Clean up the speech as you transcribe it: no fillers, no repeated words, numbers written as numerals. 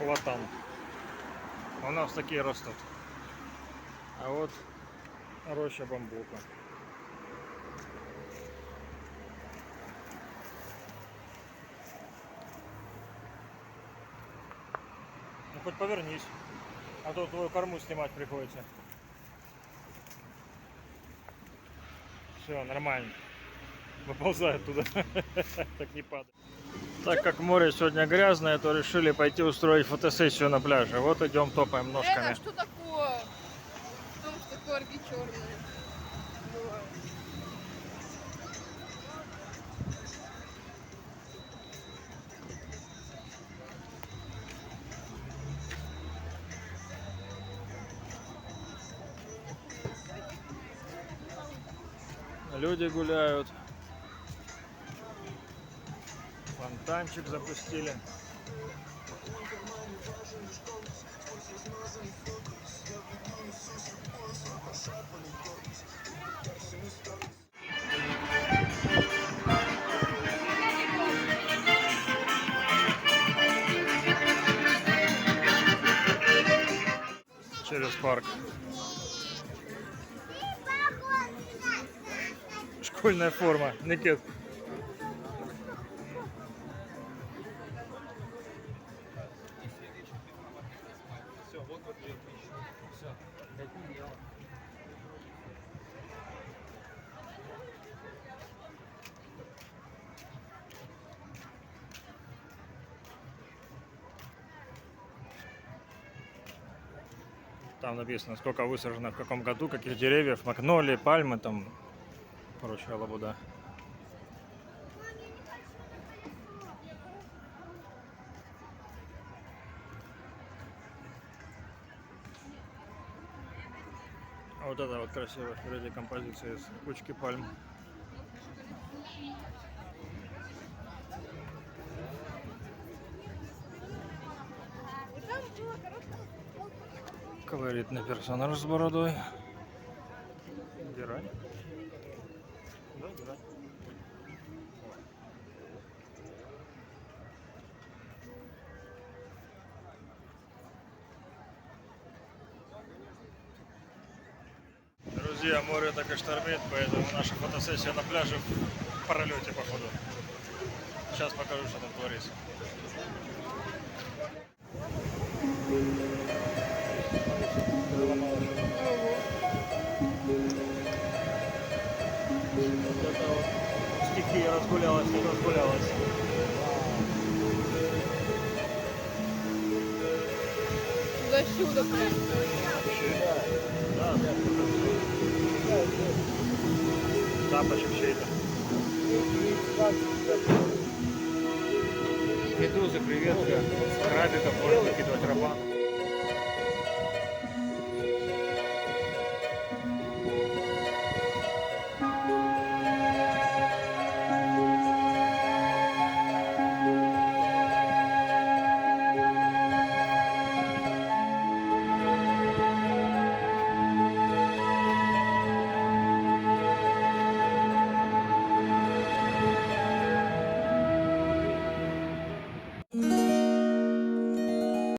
платан. У нас такие растут. А вот роща бамбука. Ну хоть повернись, а то твою корму снимать приходится. Все, нормально. Выползает туда, так не падает. Так как море сегодня грязное, то решили пойти устроить фотосессию на пляже. Вот идем, топаем ножками. Что такое? Потому что корги черные. Люди гуляют. Фонтанчик запустили. Через парк. Школьная форма. Никит. Там написано, сколько высажено в каком году, каких деревьев, магнолии, пальмы, там прочая лабуда. А вот это вот красивая впереди композиция из кучки пальм. Колоритный персонаж с бородой. Герань. Да, герань. Друзья, море так и штормит, поэтому наша фотосессия на пляже в пролете, походу. Сейчас покажу, что там творится. Вот это вот стихия разгулялась, не разгулялась. Туда-сюда прям. Да, тапочек чей-то. Медузы, креветка, крабиков можно выкидывать, рыбак.